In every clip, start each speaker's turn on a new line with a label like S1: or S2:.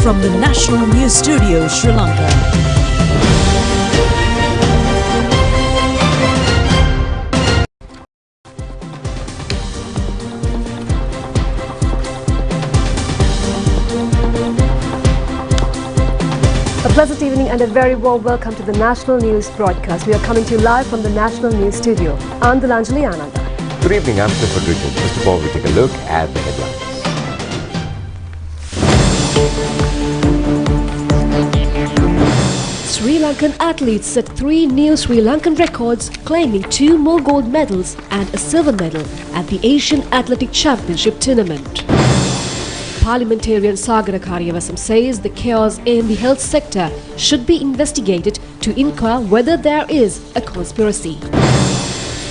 S1: from the National News Studio, Sri Lanka.
S2: A pleasant evening and a very warm welcome to the National News broadcast. We are coming to you live from the National News Studio. I'm Delanjali Ananda.
S3: Good evening, I'm Clifford Richard. First of all, we take a look at the headlines.
S2: Sri Lankan athletes set 3 new Sri Lankan records, claiming 2 more gold medals and a silver medal at the Asian Athletic Championship tournament. Parliamentarian Sagara Karyavasam says the chaos in the health sector should be investigated to inquire whether there is a conspiracy.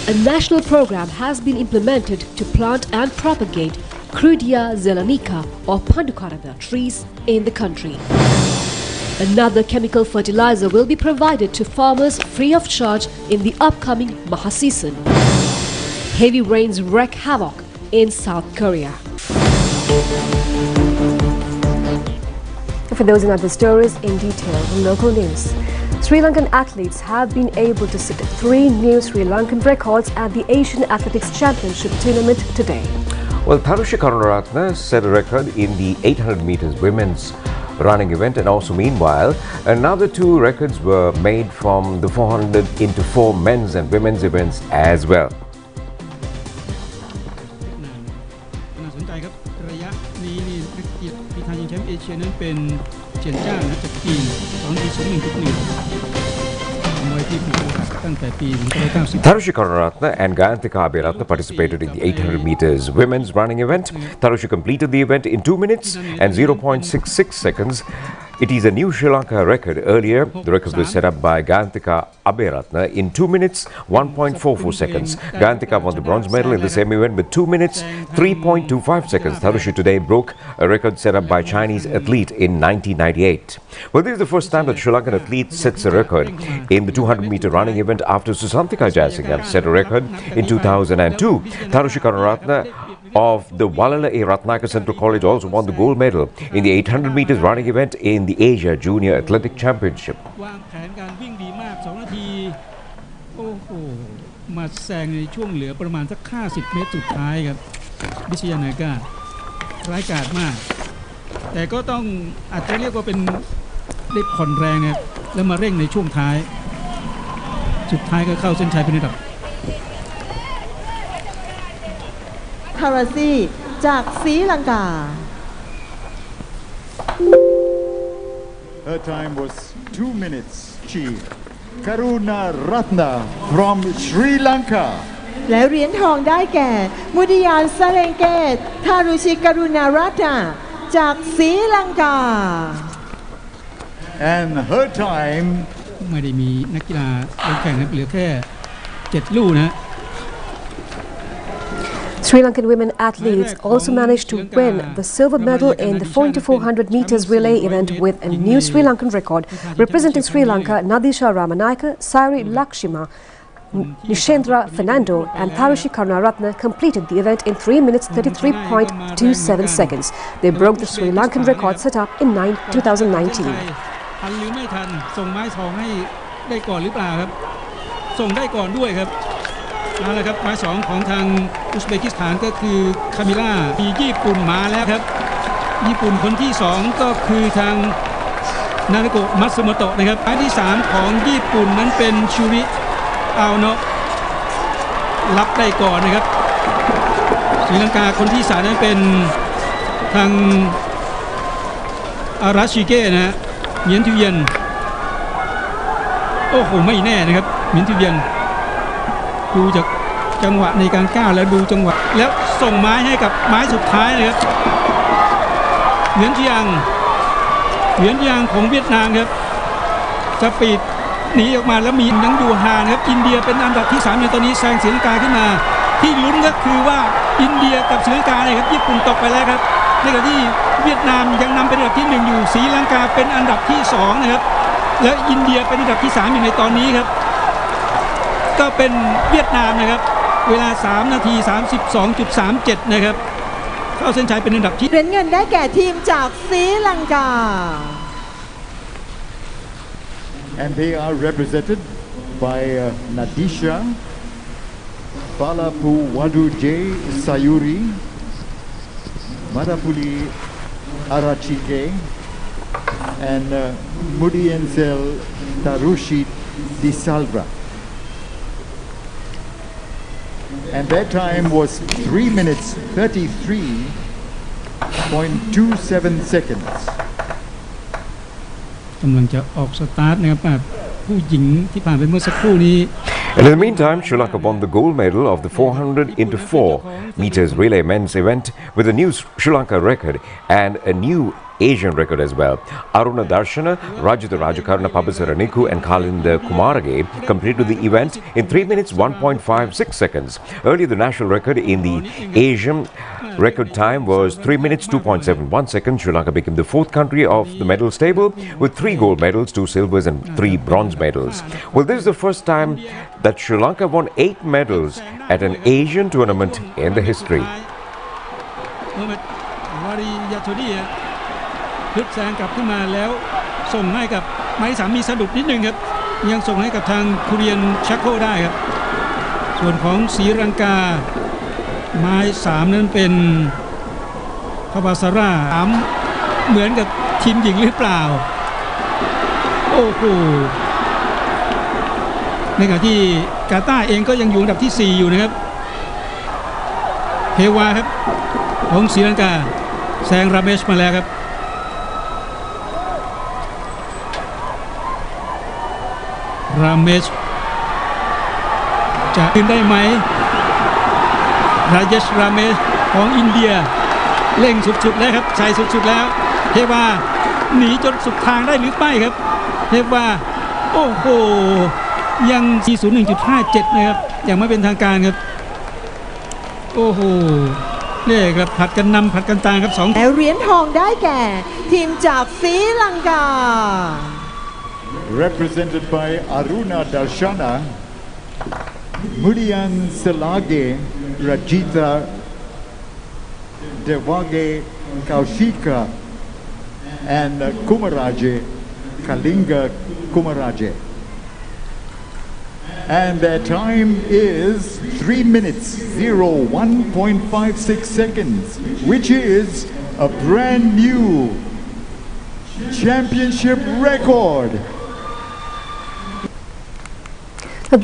S2: A national program has been implemented to plant and propagate Crudia zelanica or Pandukarada trees in the country. Another chemical fertilizer will be provided to farmers free of charge in the upcoming Maha season. Heavy rains wreak havoc in South Korea. For those and other stories in detail from local news. Sri Lankan athletes have been able to set 3 new Sri Lankan records at the Asian Athletics Championship tournament today.
S3: Well, Tharushi Karunaratne set a record in the 800 meters women's running event, and also meanwhile another 2 records were made from the 400 into 4 men's and women's events as well.
S4: น่าสนใจครับระยะนี้นี่นักกีฬาที่ทางชิงแชมป์เอเชียนั้นเป็นเฉียนจ้างจากจีน2.01.1 มวยที่ถูกตั้งแต่ปี1990
S3: Tharushi Karunaratne and Gayantika Abhiratne participated in the 800 meters women's running event. Tharushi completed the event in 2 minutes and 0.66 seconds. It is a new Sri Lanka record. Earlier, the records were set up by Gayantika Abhiratne in 2 minutes, 1.44 seconds. Gayantika won the bronze medal in the same event with 2 minutes, 3.25 seconds. Tharushi today broke a record set up by Chinese athlete in 1998. Well, this is the first time that Sri Lankan athlete sets a record in the 200-meter running event after Susantika Jayasingham set a record in 2002. Tharushi Karunaratne of the Walala A. Ratnayaka Central College also won the gold medal in the 800 meters running event in the Asia Junior Athletic Championship.
S4: วางแผนการวิ่งดีมาก2 นาทีโอ้โหมาแซงในช่วงเหลือประมาณสัก50 เมตรสุดท้ายครับวิชยานาการ้ายกาจมากแต่ก็ต้องอาจจะเรียกว่าเป็นได้ผ่อนแรงครับแล้วมาเร่งในช่วงท้ายสุดท้ายก็เข้าเส้นชัยเป็นระดับ
S5: ทาราซีจากศรีลังกา
S6: Her time was 2 minutes. She Karuna Ratna from Sri Lanka.
S5: และเหรียญทองได้แก่มุดิยานซาเลงเกตทารุชิการุณารัตนาจากศรีลังกา
S6: And her time
S4: ไม่ได้มีนักกีฬาลงแข่งเหลือแค่7 ลู่นะ
S2: Sri Lankan women athletes also managed to win the silver medal in the 4 into 400 meters relay event with a new Sri Lankan record. Representing Sri Lanka, Nadisha Ramanayaka, Sairi Lakshima, Nishendra Fernando and Tharushi Karunaratne completed the event in 3 minutes 33.27 seconds. They broke the Sri Lankan record set up in 2019.
S4: ทันหรือไม่ทันส่งไม้ทองให้ได้ก่อนหรือเปล่าครับส่งได้ก่อนด้วยครับเอาละครับไม้2ของทางอุซเบกิสถานก็คือคามิล่ามีญี่ปุ่นมาแล้วครับญี่ปุ่นคนที่2ก็คือทางนาริโกะมัตสึโมโตะนะครับไม้ที่3ของญี่ปุ่นนั้นเป็นชูริอาโนะรับได้ก่อนนะครับศรีลังกาคนที่3นั้นเป็นทางอาราชิเกะนะฮะเหมียนทิวเย็นโอ้โหไม่แน่นะครับเหมียนทิวเย็นดูจากจังหวะในการก้าวแล้วดูจังหวะแล้วส่งไม้ให้กับไม้สุดท้ายนะครับเหวียนเจียงของเวียดนามครับสปีดหนีออกมาแล้วมียังอยู่ห่างครับอินเดียเป็นอันดับที่3ในตอนนี้แซงศรีลังกาขึ้นมาที่ลุ้นก็คือว่าอินเดียกับศรีลังกาเนี่ยครับญี่ปุ่นตกไปแล้วครับในขณะที่เวียดนามยังนำเป็นอันดับที่1อยู่ศรีลังกาเป็นอันดับที่2นะครับและอินเดียเป็นอันดับที่3อยู่ในตอนนี้ครับก็เป็นเวียดนามนะครับเวลา3 นาที 32.37 นะครับ เข้าเส้นชัยเป็นอันดับที่
S5: เหรียญเงินได้แก่ทีมจากศรีลังกา
S6: And they are represented by Nadisha Balapuwaduj Sayuri, Madapuli Arachike, and Mudiensel Tarushi Di Salva. And their time was 3 minutes 33.27 seconds.
S4: กำลังจะออกสตาร์ทนะครับผู้หญิงที่ผ่านไปเมื่อสักครู่นี้
S3: And in the meantime, Sri Lanka won the gold medal of the 400 into 4 meters relay men's event with a new Sri Lanka record and a new Asian record as well. Aruna Darshana, Rajita Rajakarna Pabasaraniku and Kalinda Kumarage completed the event in 3 minutes 1.56 seconds. Earlier, the national record in the Asian record time was 3 minutes 2.71 seconds. Sri Lanka became the fourth country of the medals table with 3 gold medals, 2 silvers and 3 bronze medals. Well, this is the first time that Sri Lanka won 8 medals at an Asian tournament in the history.
S4: พึกแซงกลับขึ้นมาแล้วส่งให้กับไม้สามมีสะดุดนิดนึงครับยังส่งให้กับทางคุเรียนชักโคได้ครับส่วนของศรีลังกาไม้สามนั้นเป็นพาบาซาร่าเหมือนกับทีมหญิงหรือเปล่าโอ้โหในขณะที่กาตาร์เองก็ยังอยู่อันดับที่4อยู่นะครับเฮวาครับของศรีลังกาแซงราเมชมาแล้วครับราเมชจะขึ้นได้ไหมราเจชราเมชของอินเดียเร่งสุดๆแล้วครับชัยสุดๆแล้วเทวาหนีจนสุดทางได้หรือไม่ครับเทวาโอ้โหยัง 401.57 นะครับยังไม่เป็นทางการครับโอ้โหนี่ครับผัดกันนำผัดกันตามครับ2
S5: แล้วเหรียญทองได้แก่ทีมจากศรีลังกา
S6: Represented by Aruna Darshana, Mudian Selage, Rajita Devage Kaushika, and Kumaraje, Kalinga Kumaraje. And their time is 3 minutes 01.56 seconds, which is a brand new championship record.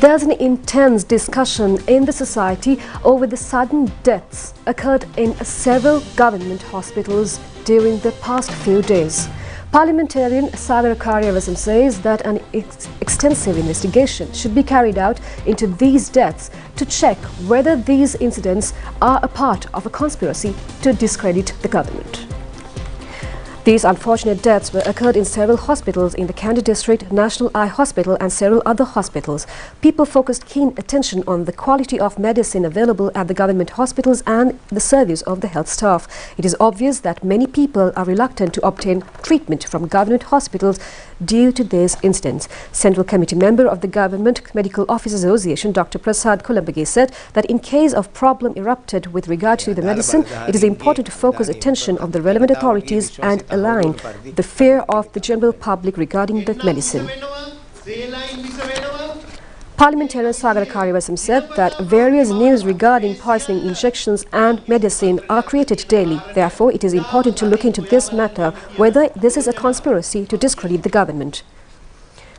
S2: There's an intense discussion in the society over the sudden deaths occurred in several government hospitals during the past few days. Parliamentarian Sagar Karyavasam says that an extensive investigation should be carried out into these deaths to check whether these incidents are a part of a conspiracy to discredit the government. These unfortunate deaths were occurred in several hospitals in the Kandy district, ChannelEye Hospital and several other hospitals. People focused keen attention on the quality of medicine available at the government hospitals and the service of the health staff. It is obvious that many people are reluctant to obtain treatment from government hospitals due to these incidents. Central Committee member of the Government Medical Officers Association, Dr. Prasad Kulambage, said that in case of problem erupted with regard to the medicine, it is important to focus attention of the relevant authorities and align the fear of the general public regarding the medicine. Parliamentarian Sagar Karyavasam said that various news regarding poisoning injections and medicine are created daily. Therefore, it is important to look into this matter, whether this is a conspiracy to discredit the government.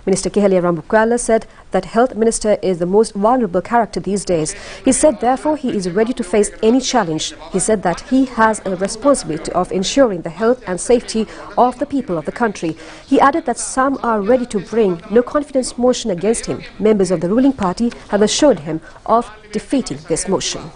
S2: Minister Kehalia Rambukwala said that Health Minister is the most vulnerable character these days. He said, therefore, he is ready to face any challenge. He said that he has a responsibility of ensuring the health and safety of the people of the country. He added that some are ready to bring no confidence motion against him. Members of the ruling party have assured him of defeating this motion.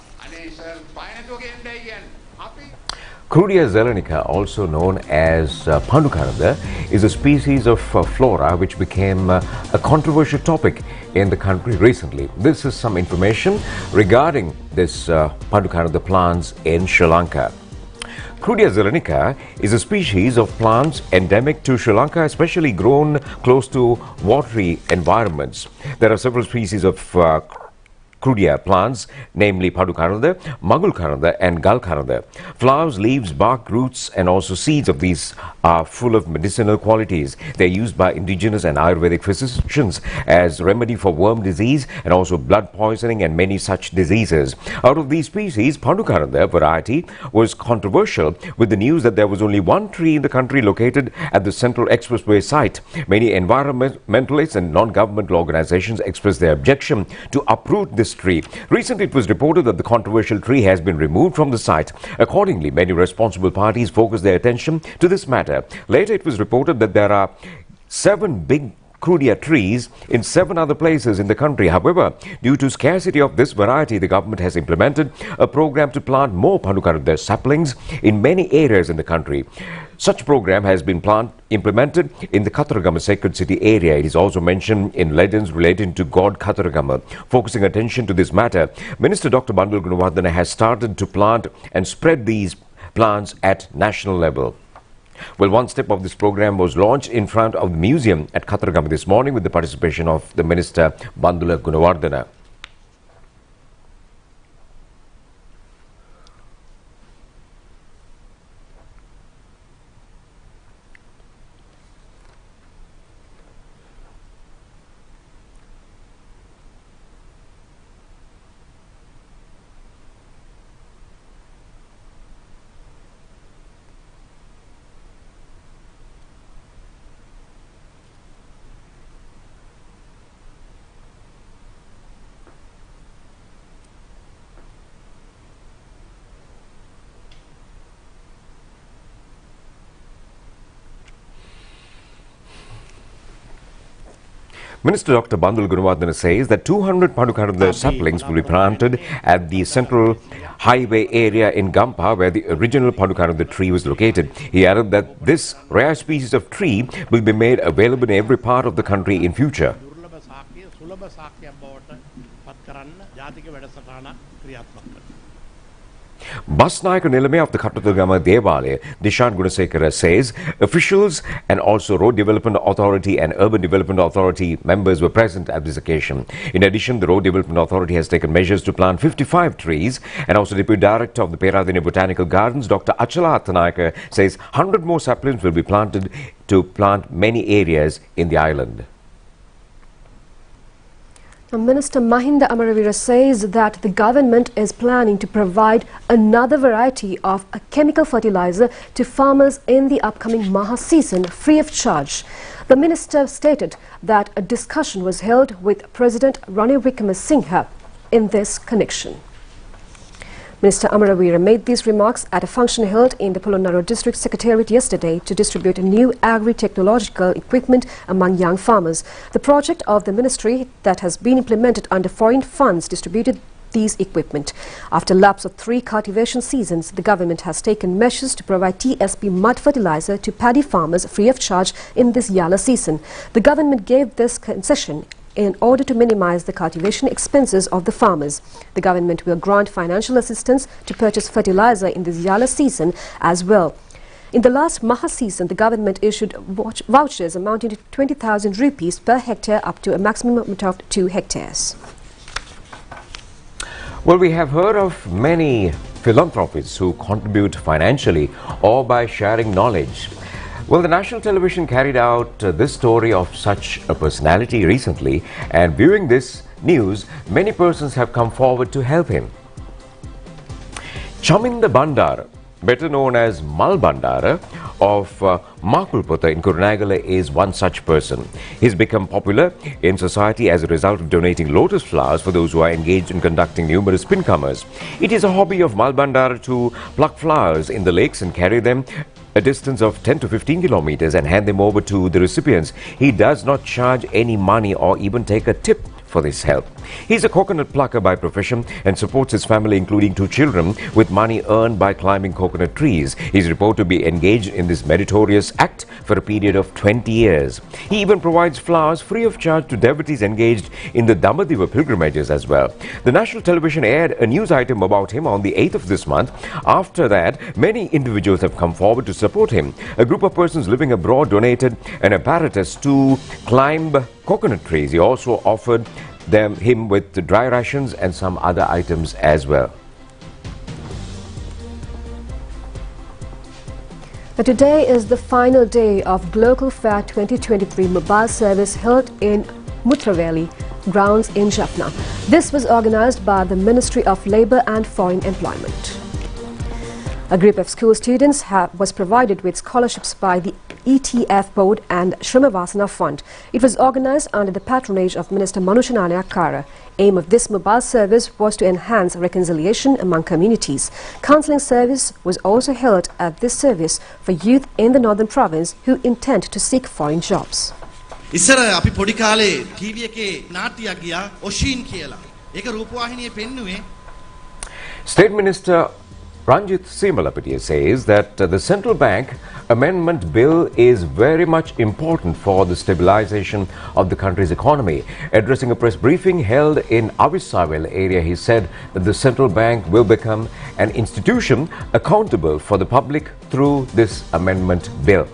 S3: Crudia zelenica, also known as Pandukaranda, is a species of flora which became a controversial topic in the country recently. This is some information regarding this Pandukaranda plants in Sri Lanka. Crudia zelenica is a species of plants endemic to Sri Lanka, especially grown close to watery environments. There are several species of Krudia plants, namely Padukaranda, Magulkaranda and Galkaranda. Flowers, leaves, bark, roots and also seeds of these are full of medicinal qualities. They are used by indigenous and Ayurvedic physicians as remedy for worm disease and also blood poisoning and many such diseases. Out of these species, Padukaranda variety was controversial with the news that there was only one tree in the country located at the Central Expressway site. Many environmentalists and non-governmental organizations expressed their objection to uproot this tree. Recently, it was reported that the controversial tree has been removed from the site. Accordingly, many responsible parties focused their attention to this matter. Later, it was reported that there are 7 big Krudia trees in 7 other places in the country. However, due to scarcity of this variety, the government has implemented a program to plant more Padukaranda saplings in many areas in the country. Such program has been implemented in the Katharagama sacred city area. It is also mentioned in legends relating to God Katharagama. Focusing attention to this matter, Minister Dr. Bandul Gunawardena has started to plant and spread these plants at national level. Well, one step of this program was launched in front of the museum at Katharagama this morning with the participation of the Minister Bandula Gunawardena. Minister Dr. Bandul Gunawardena says that 200 Padukaranda saplings will be planted at the central highway area in Gampa, where the original Padukaranda tree was located. He added that this rare species of tree will be made available in every part of the country in future. Basnayaka Nilame of the Kattatagama Devalaya, Dishan Gunasekara says officials and also Road Development Authority and Urban Development Authority members were present at this occasion. In addition, the Road Development Authority has taken measures to plant 55 trees, and also Deputy Director of the Peradine Botanical Gardens, Dr. Achala Attanayaka, says 100 more saplings will be planted to plant many areas in the island.
S2: Minister Mahinda Amaravira says that the government is planning to provide another variety of a chemical fertilizer to farmers in the upcoming Maha season free of charge. The minister stated that a discussion was held with President Ranil Wickremesinghe in this connection. Minister Amaravira made these remarks at a function held in the Polonnaruwa District Secretariat yesterday to distribute new agri-technological equipment among young farmers. The project of the ministry that has been implemented under foreign funds distributed these equipment. After lapse of 3 cultivation seasons, the government has taken measures to provide TSP mud fertilizer to paddy farmers free of charge in this Yala season. The government gave this concession in order to minimize the cultivation expenses of the farmers. The government will grant financial assistance to purchase fertilizer in this Yala season as well. In the last Maha season, the government issued vouchers amounting to 20,000 rupees per hectare up to a maximum of 2 hectares.
S3: Well, we have heard of many philanthropists who contribute financially or by sharing knowledge. Well, the national television carried out this story of such a personality recently, and viewing this news, many persons have come forward to help him. Chaminda Bandara, better known as Mal Bandara of Makulputta in Kurunegala, is one such person. He's become popular in society as a result of donating lotus flowers for those who are engaged in conducting numerous pincomers. It is a hobby of Mal Bandara to pluck flowers in the lakes and carry them a distance of 10 to 15 kilometers and hand them over to the recipients. He does not charge any money or even take a tip for this help. He's a coconut plucker by profession and supports his family, including 2 children, with money earned by climbing coconut trees. He's reported to be engaged in this meritorious act for a period of 20 years. He even provides flowers free of charge to devotees engaged in the Damadiva pilgrimages as well. The national television aired a news item about him on the 8th of this month. After that, many individuals have come forward to support him. A group of persons living abroad donated an apparatus to climb coconut trees. He also offered him with dry rations and some other items as well.
S2: Now, today is the final day of Global Fair 2023 mobile service held in Mutraveli grounds in Jaffna. This was organized by the Ministry of Labour and Foreign Employment. A group of school students was provided with scholarships by the ETF Board and Shrimavasana Fund. It was organized under the patronage of Minister Manushananya Kara. Aim of this mobile service was to enhance reconciliation among communities. Counselling service was also held at this service for youth in the northern province who intend to seek foreign jobs.
S7: ඉස්සර අපි පොඩි කාලේ TV එකේ නාට්‍යයක් ගියා ඔෂීන් කියලා. ඒක රූපවාහිනියේ පෙන්නුවේ.
S3: State Minister Ranjit Simalapitiya says that the Central Bank Amendment Bill is very much important for the stabilization of the country's economy. Addressing a press briefing held in Avisavel area, he said that the Central Bank will become an institution accountable for the public through this amendment bill.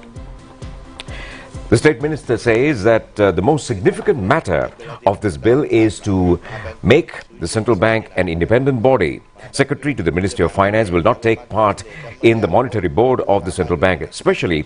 S3: The State Minister says that the most significant matter of this bill is to make the Central Bank an independent body. Secretary to the Ministry of Finance will not take part in the monetary board of the Central Bank. Especially,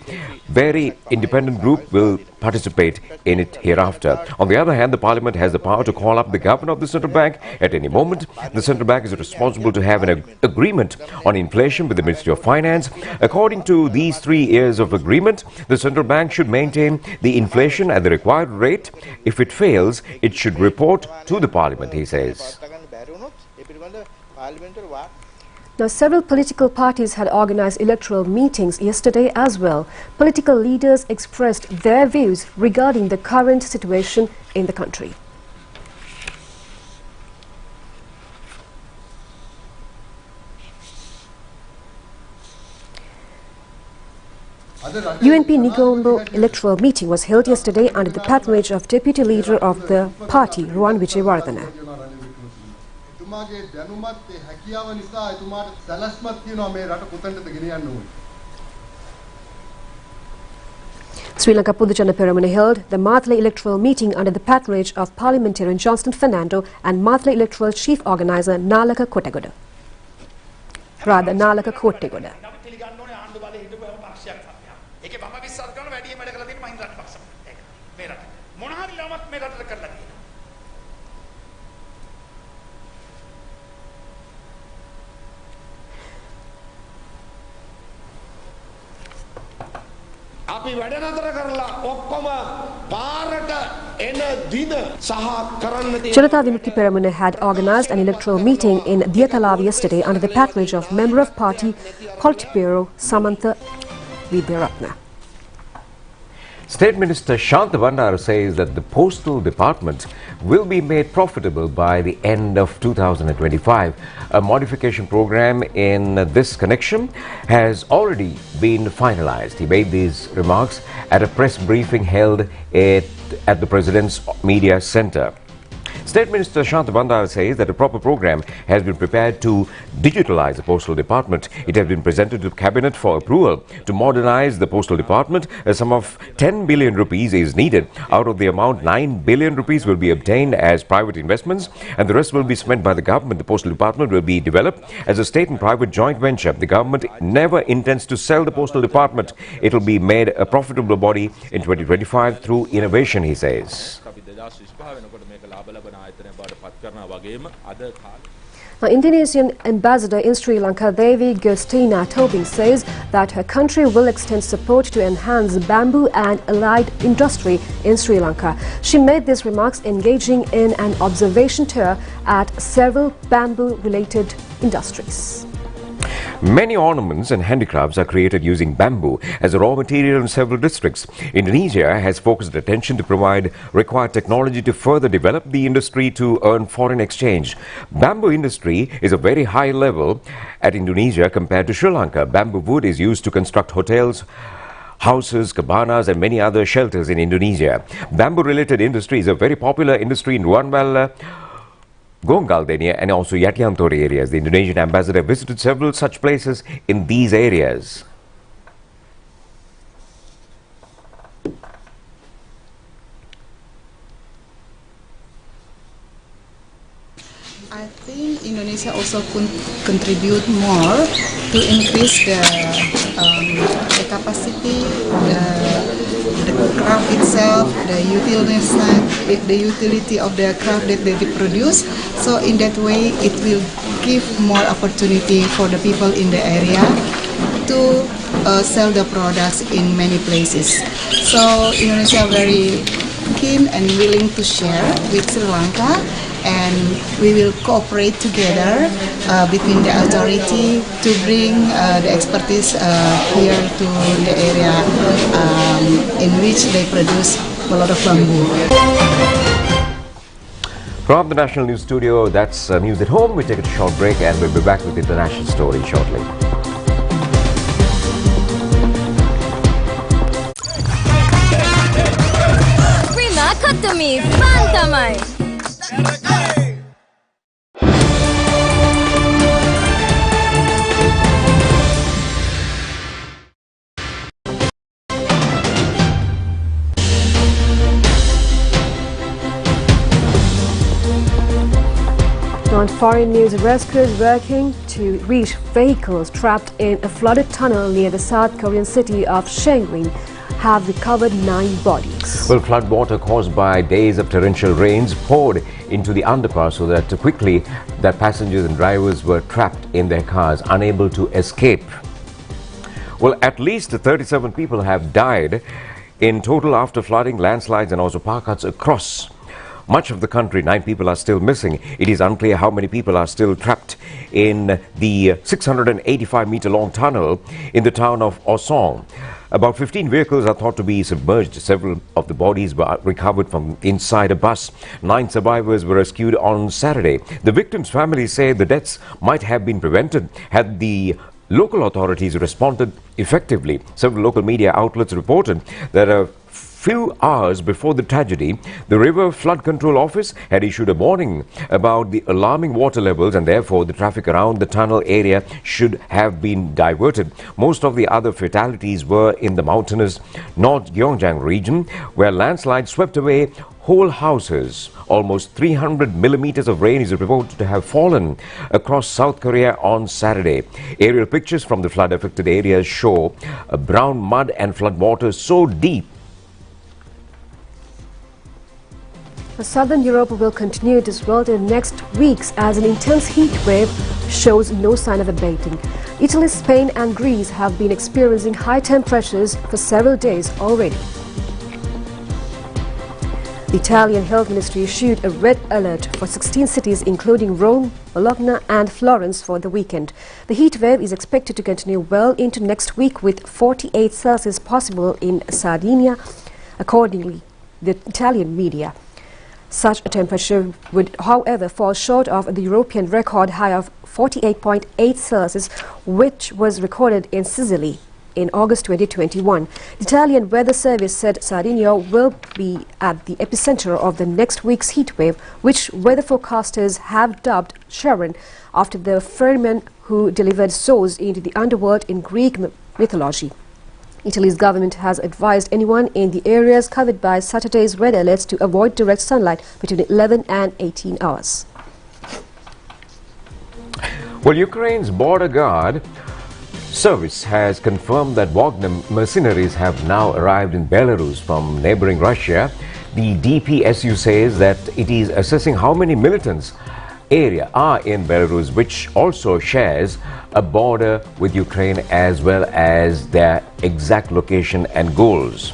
S3: very independent group will participate in it hereafter. On the other hand, the Parliament has the power to call up the governor of the Central Bank at any moment. The Central Bank is responsible to have an agreement on inflation with the Ministry of Finance. According to these 3 years of agreement, the Central Bank should maintain the inflation at the required rate. If it fails, it should report to the Parliament, he says.
S2: Now, several political parties had organized electoral meetings yesterday as well. Political leaders expressed their views regarding the current situation in the country. UNP Nigombo electoral meeting was held yesterday under the patronage of Deputy Leader of the party, Ruwan Vijayawardena. Sri Lanka Pudujana Peramana held the Mathala electoral meeting under the patronage of Parliamentarian Johnston Fernando and Mathala electoral chief organizer Nalaka Kottegoda. Janata Vimukti Peramuna had organised an electoral meeting in Diyatalav yesterday under the patronage of Member of Party Politburo Samantha Vidyaratna.
S3: State Minister Shantha Bandara says that the Postal Department will be made profitable by the end of 2025. A modification program in this connection has already been finalized. He made these remarks at a press briefing held at the President's Media Center. State Minister Shantha Bandara says that a proper program has been prepared to digitalize the Postal Department. It has been presented to Cabinet for approval. To modernize the Postal Department, a sum of 10 billion rupees is needed. Out of the amount, 9 billion rupees will be obtained as private investments and the rest will be spent by the government. The Postal Department will be developed as a state and private joint venture. The government never intends to sell the Postal Department. It will be made a profitable body in 2025 through innovation, he says.
S2: Now, Indonesian ambassador in Sri Lanka, Devi Gustina Tobing, says that her country will extend support to enhance bamboo and allied industry in Sri Lanka. She made these remarks engaging in an observation tour at several bamboo-related industries.
S3: Many ornaments and handicrafts are created using bamboo as a raw material in several districts. Indonesia has focused attention to provide required technology to further develop the industry to earn foreign exchange. Bamboo industry is a very high level at Indonesia compared to Sri Lanka. Bamboo wood is used to construct hotels, houses, cabanas and many other shelters in Indonesia. Bamboo-related industry is a very popular industry in Ruanwala, Gonggaldenia and also Yatiantore areas. The Indonesian ambassador visited several such places in these areas.
S8: Indonesia also contribute more to increase the capacity, the craft itself, the utility of the craft that they produce. So in that way, it will give more opportunity for the people in the area to sell the products in many places. So Indonesia very keen and willing to share with Sri Lanka, and we will cooperate together between the authority to bring the expertise here to the area in which they produce a lot of bamboo.
S3: From the National News Studio, that's News at Home. We take a short break and we'll be back with the international story shortly.
S9: Kutumi Pantamay.
S2: On foreign news, rescuers working to reach vehicles trapped in a flooded tunnel near the South Korean city of Changwon have recovered 9 bodies.
S3: Well, flood water caused by days of torrential rains poured into the underpass so that quickly that passengers and drivers were trapped in their cars, unable to escape. Well, at least 37 people have died in total after flooding, landslides and also power cuts across much of the country. 9 people are still missing. It is unclear how many people are still trapped in the 685-meter-long tunnel in the town of Osong. About 15 vehicles are thought to be submerged. Several of the bodies were recovered from inside a bus. 9 survivors were rescued on Saturday. The victims' families say the deaths might have been prevented had the local authorities responded effectively. Several local media outlets reported that a few hours before the tragedy, the River Flood Control Office had issued a warning about the alarming water levels, and therefore the traffic around the tunnel area should have been diverted. Most of the other fatalities were in the mountainous North Gyeongjang region, where landslides swept away whole houses. Almost 300 millimeters of rain is reported to have fallen across South Korea on Saturday. Aerial pictures from the flood-affected areas show brown mud and flood water so deep.
S2: Southern Europe will continue to swell in the next weeks as an intense heat wave shows no sign of abating. Italy, Spain and Greece have been experiencing high temperatures for several days already. The Italian Health Ministry issued a red alert for 16 cities including Rome, Bologna and Florence for the weekend. The heat wave is expected to continue well into next week with 48 Celsius possible in Sardinia, accordingly the Italian media. Such a temperature would, however, fall short of the European record high of 48.8 Celsius, which was recorded in Sicily in August 2021. The Italian Weather Service said Sardinia will be at the epicenter of the next week's heat wave, which weather forecasters have dubbed Sharon, after the ferryman who delivered souls into the underworld in Greek mythology. Italy's government has advised anyone in the areas covered by Saturday's red alerts to avoid direct sunlight between 11 and 18 hours.
S3: Well, Ukraine's border guard service has confirmed that Wagner mercenaries have now arrived in Belarus from neighboring Russia. The DPSU says that it is assessing how many militants area are in Belarus, which also shares a border with Ukraine, as well as their exact location and goals.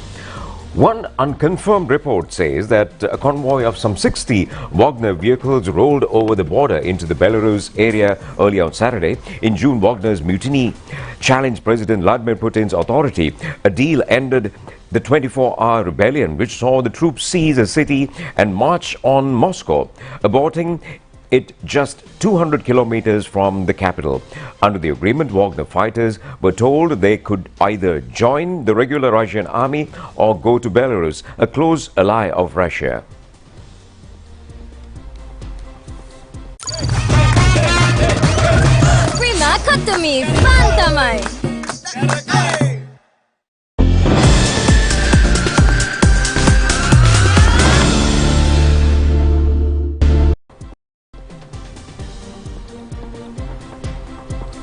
S3: One unconfirmed report says that a convoy of some 60 Wagner vehicles rolled over the border into the Belarus area early on Saturday. In June, Wagner's mutiny challenged President Vladimir Putin's authority. A deal ended the 24-hour rebellion, which saw the troops seize a city and march on Moscow, aborting it just 200 kilometers from the capital. Under the agreement, Wagner fighters were told they could either join the regular Russian army or go to Belarus, a close ally of Russia.
S9: Prima Kutumi Pantamay.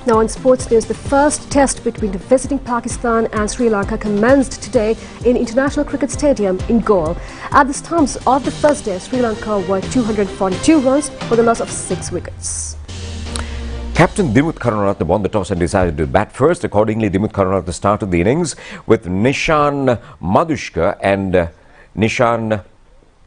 S2: Now on sports news, the first test between the visiting Pakistan and Sri Lanka commenced today in International Cricket Stadium in Galle. At the stumps of the first day, Sri Lanka were 242 runs for the loss of 6 wickets.
S3: Captain Dimuth Karunaratne won the toss and decided to bat first. Accordingly, Dimuth Karunaratne started the innings with Nishan Madhushka, and Nishan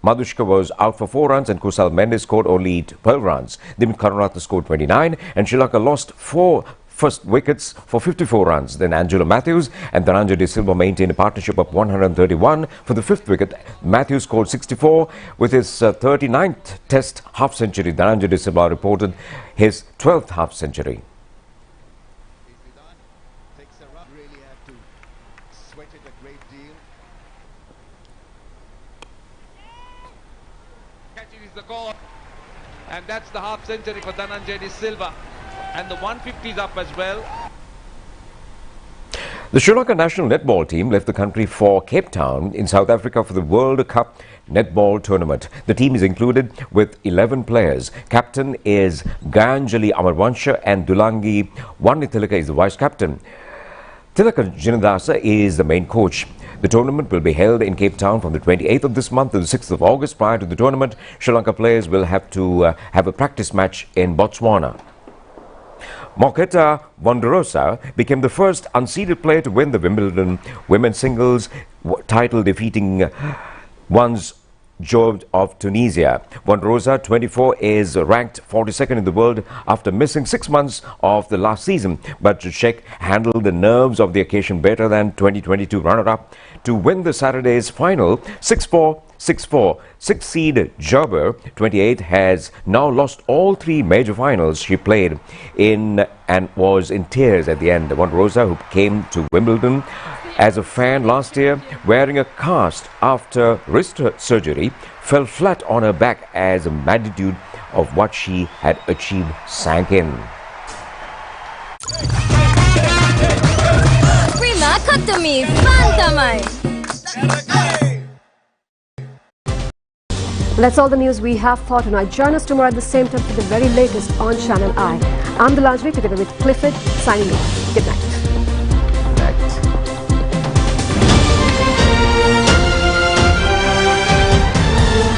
S3: Madhushka was out for 4 runs and Kusal Mendes scored only 12 runs. Dimuth Karunaratne scored 29 and Sri Lanka lost 4 first wickets for 54 runs. Then Angelo Matthews and Dhananjay De Silva maintained a partnership of 131 for the 5th wicket. Matthews scored 64 with his 39th test half century. Dhananjay De Silva reported his 12th half century.
S10: Is the goal, and that's the half century for Dhananjay De Silva, and the 150 is up as well.
S3: The Sri Lanka national netball team left the country for Cape Town in South Africa for the World Cup netball tournament. The team is included with 11 players. Captain is Gayanjali Amarvansha and Dulangi Wannitilaka is the vice captain. Tilaka Jinadasa is the main coach. The tournament will be held in Cape Town from the 28th of this month to the 6th of August. Prior to the tournament, Sri Lanka players will have to have a practice match in Botswana. Moketa Wondrosa became the first unseeded player to win the Wimbledon women's singles title, defeating Wanz Job of Tunisia. Wondrosa, 24, is ranked 42nd in the world after missing 6 months of the last season. But Czech handled the nerves of the occasion better than 2022 runner-up to win the Saturday's final 6-4, 6-4. 6th seed Jobber, 28, has now lost all 3 major finals she played in and was in tears at the end. Wondrosa, who came to Wimbledon as a fan last year wearing a cast after wrist surgery, fell flat on her back as the magnitude of what she had achieved sank in.
S9: Prima Kutumi Fantamai.
S2: That's all the news we have for tonight. Join us tomorrow at the same time for the very latest on Channel I. I'm Delanjali together with Clifford signing off. Good night.